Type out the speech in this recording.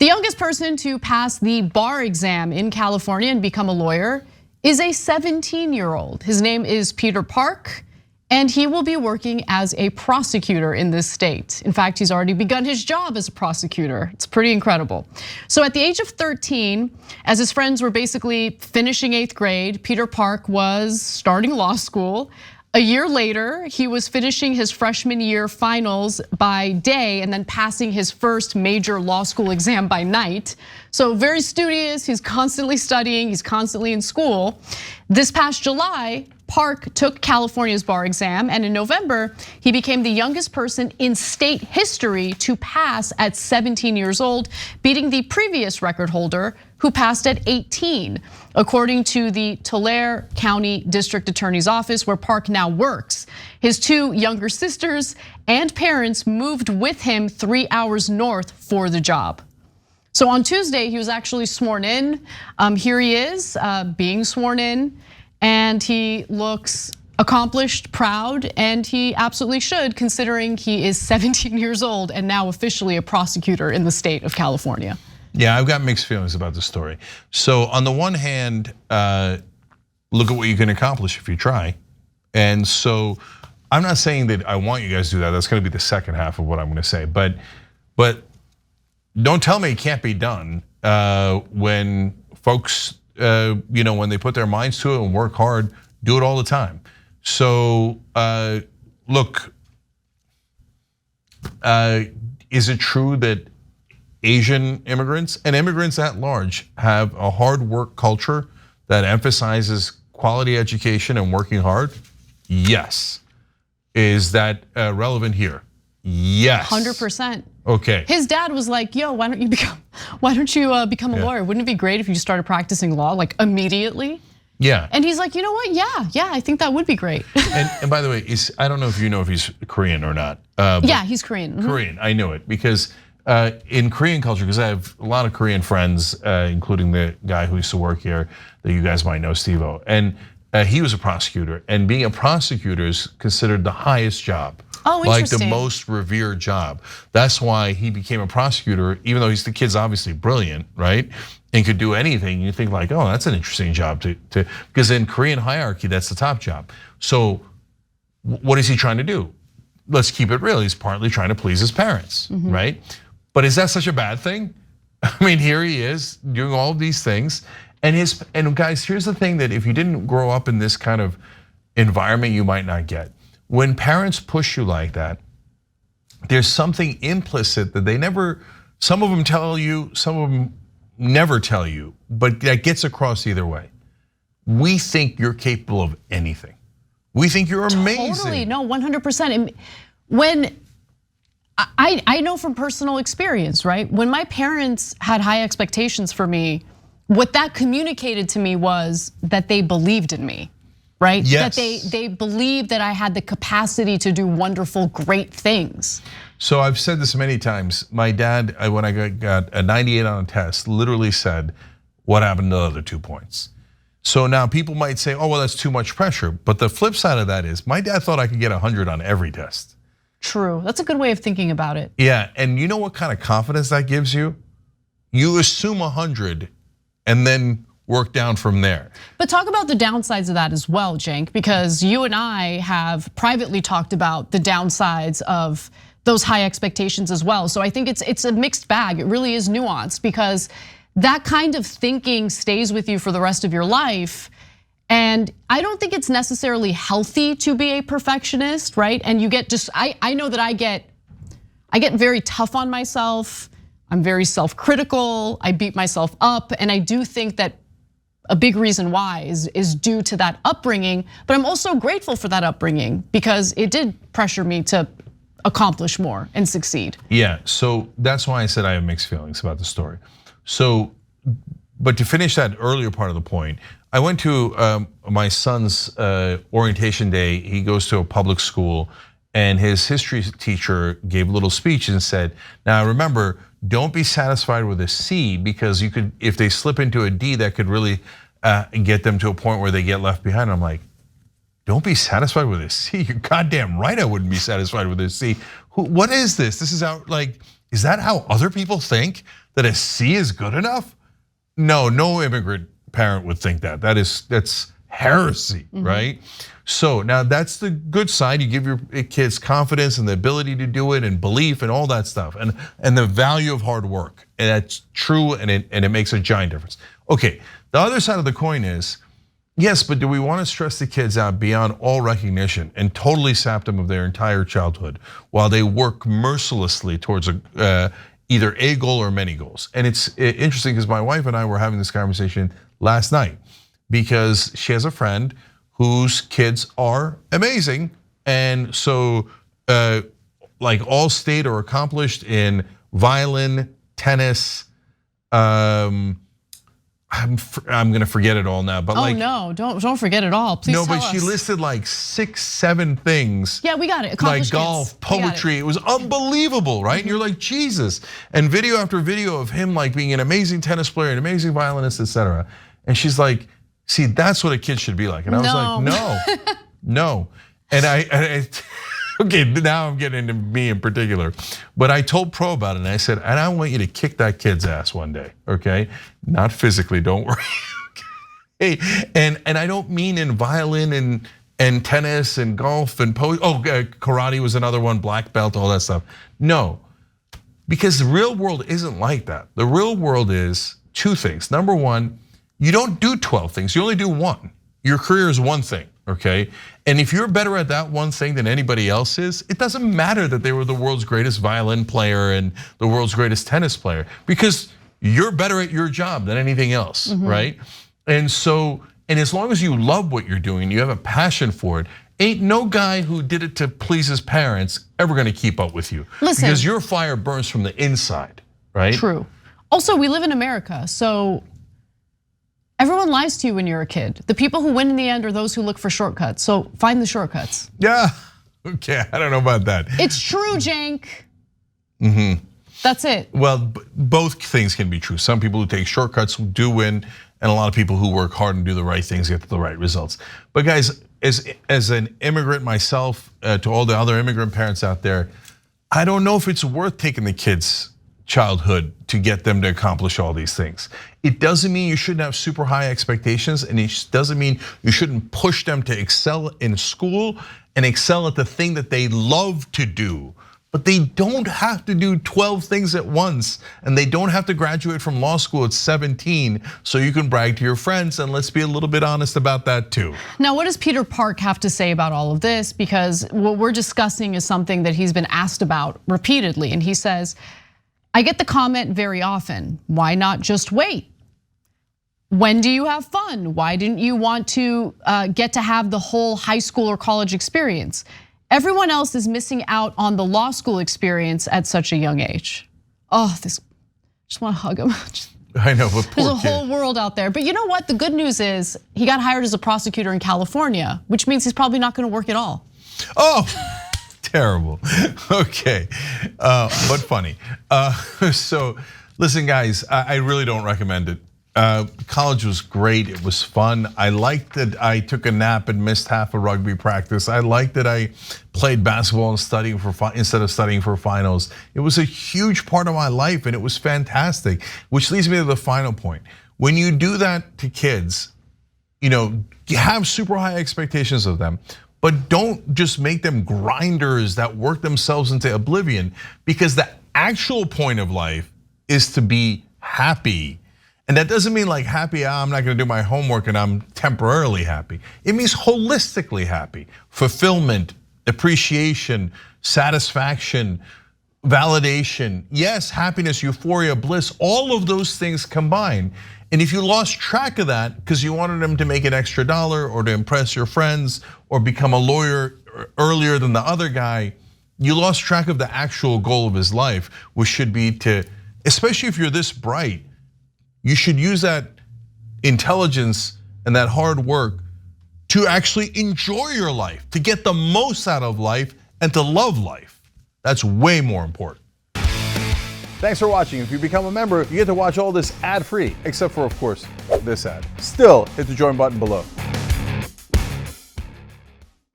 The youngest person to pass the bar exam in California and become a lawyer is a 17-year-old. His name is Peter Park, and he will be working as a prosecutor in this state. In fact, he's already begun his job as a prosecutor. It's pretty incredible. So at the age of 13, as his friends were basically finishing 8th grade, Peter Park was starting law school. A year later, he was finishing his freshman year finals by day and then passing his first major law school exam by night. So very studious, he's constantly studying, he's constantly in school. This past July, Park took California's bar exam, and in November, he became the youngest person in state history to pass at 17 years old, beating the previous record holder who passed at 18, according to the Tulare County District Attorney's Office, where Park now works. His two younger sisters and parents moved with him 3 hours north for the job. So on Tuesday, he was actually sworn in. Here he is being sworn in. And he looks accomplished, proud, and he absolutely should, considering he is 17 years old and now officially a prosecutor in the state of California. Yeah, I've got mixed feelings about this story. So on the one hand, look at what you can accomplish if you try. And so I'm not saying that I want you guys to do that. That's gonna be the second half of what I'm gonna say. But don't tell me it can't be done when folks, when they put their minds to it and work hard, do it all the time. So look, is it true that Asian immigrants and immigrants at large have a hard work culture that emphasizes quality education and working hard? Yes. Is that relevant here? Yes. 100%. Okay. His dad was like, "Yo, why don't you become a lawyer? Wouldn't it be great if you started practicing law like immediately?" Yeah. And he's like, "You know what? Yeah, I think that would be great." And by the way, I don't know if you know if he's Korean or not. Yeah, he's Korean. Korean, I knew it because in Korean culture, because I have a lot of Korean friends, including the guy who used to work here that you guys might know, Steve-O, and he was a prosecutor, and being a prosecutor is considered the highest job. Oh, interesting. Like the most revered job. That's why he became a prosecutor, even though the kid's obviously brilliant, right? And could do anything. You think like, oh, that's an interesting job to because in Korean hierarchy, that's the top job. So what is he trying to do? Let's keep it real. He's partly trying to please his parents, right? But is that such a bad thing? I mean, here he is doing all of these things. And guys, here's the thing that if you didn't grow up in this kind of environment, you might not get. When parents push you like that, there's something implicit that they never, some of them tell you, some of them never tell you, but that gets across either way. We think you're capable of anything. We think you're amazing. Totally, no, 100%. When I know from personal experience, right? When my parents had high expectations for me, what that communicated to me was that they believed in me. Right? Yes. That they believed that I had the capacity to do wonderful, great things. So I've said this many times. My dad, when I got a 98 on a test, literally said, "What happened to the other 2 points?" So now people might say, "Oh, well, that's too much pressure." But the flip side of that is, my dad thought I could get 100 on every test. True, that's a good way of thinking about it. Yeah, and you know what kind of confidence that gives you? You assume 100 and then work down from there. But talk about the downsides of that as well, Cenk, because you and I have privately talked about the downsides of those high expectations as well. So I think it's a mixed bag. It really is nuanced because that kind of thinking stays with you for the rest of your life. And I don't think it's necessarily healthy to be a perfectionist, right? And you get just, I know that I get very tough on myself. I'm very self-critical. I beat myself up. And I do think that a big reason why is due to that upbringing, but I'm also grateful for that upbringing because it did pressure me to accomplish more and succeed. Yeah, so that's why I said I have mixed feelings about the story. So, but to finish that earlier part of the point, I went to my son's orientation day. He goes to a public school, and his history teacher gave a little speech and said, "Now remember, don't be satisfied with a C because you could, if they slip into a D, that could really get them to a point where they get left behind." I'm like, don't be satisfied with a C. You're goddamn right I wouldn't be satisfied with a C. What is this? This is how, like, is that how other people think? that a C is good enough? No immigrant parent would think that. That's heresy, right? So now that's the good side. You give your kids confidence and the ability to do it and belief and all that stuff and the value of hard work. And that's true and it makes a giant difference. Okay, the other side of the coin is, yes, but do we want to stress the kids out beyond all recognition and totally sap them of their entire childhood while they work mercilessly towards either a goal or many goals? And it's interesting because my wife and I were having this conversation last night because she has a friend whose kids are amazing. And so like all state or accomplished in violin, tennis, I'm gonna forget it all now, but like, no, don't forget it all. Please tell us. She listed like 6, 7 things. Yeah, we got it. Like golf, poetry. It was unbelievable, right? And you're like, Jesus. And video after video of him like being an amazing tennis player, an amazing violinist, etc. And she's like, see, that's what a kid should be like. And I was like, no. And I okay, now I'm getting into me in particular. But I told Pro about it and I said, and I want you to kick that kid's ass one day, okay? Not physically, don't worry. Hey, and I don't mean in violin and tennis and golf and karate was another one, black belt, all that stuff. No, because the real world isn't like that. The real world is 2 things. Number 1, you don't do 12 things, you only do 1. Your career is 1 thing. Okay, and if you're better at that 1 thing than anybody else is, it doesn't matter that they were the world's greatest violin player and the world's greatest tennis player, because you're better at your job than anything else, right? And so, and as long as you love what you're doing, you have a passion for it, ain't no guy who did it to please his parents ever gonna keep up with you. Listen, because your fire burns from the inside, right? True. Also, we live in America, so everyone lies to you when you're a kid. The people who win in the end are those who look for shortcuts. So find the shortcuts. Yeah, okay, I don't know about that. It's true, Cenk. That's it. Well, both things can be true. Some people who take shortcuts do win, and a lot of people who work hard and do the right things get the right results. But guys, as an immigrant myself, to all the other immigrant parents out there, I don't know if it's worth taking the kids' childhood to get them to accomplish all these things. It doesn't mean you shouldn't have super high expectations, and it doesn't mean you shouldn't push them to excel in school and excel at the thing that they love to do. But they don't have to do 12 things at once, and they don't have to graduate from law school at 17 so you can brag to your friends, and let's be a little bit honest about that too. Now, what does Peter Park have to say about all of this? Because what we're discussing is something that he's been asked about repeatedly, and he says, I get the comment very often, why not just wait? When do you have fun? Why didn't you want to get to have the whole high school or college experience? Everyone else is missing out on the law school experience at such a young age. Oh, just want to hug him. I know, but poor There's a kid. whole world out there. But you know what? The good news is he got hired as a prosecutor in California, which means he's probably not gonna work at all. Oh. Terrible. Okay, but funny. So listen, guys, I really don't recommend it. College was great, it was fun. I liked that I took a nap and missed half a rugby practice. I liked that I played basketball and instead of studying for finals. It was a huge part of my life and it was fantastic, which leads me to the final point. When you do that to kids, you have super high expectations of them, but don't just make them grinders that work themselves into oblivion, because the actual point of life is to be happy. And that doesn't mean like happy, I'm not gonna do my homework and I'm temporarily happy. It means holistically happy, fulfillment, appreciation, satisfaction, validation. Yes, happiness, euphoria, bliss, all of those things combined. And if you lost track of that because you wanted them to make an extra dollar or to impress your friends or become a lawyer earlier than the other guy, you lost track of the actual goal of his life, which should be to, especially if you're this bright, you should use that intelligence and that hard work to actually enjoy your life, to get the most out of life and to love life. That's way more important. Thanks for watching. If you become a member, you get to watch all this ad-free, except for, of course, this ad. Still, hit the join button below.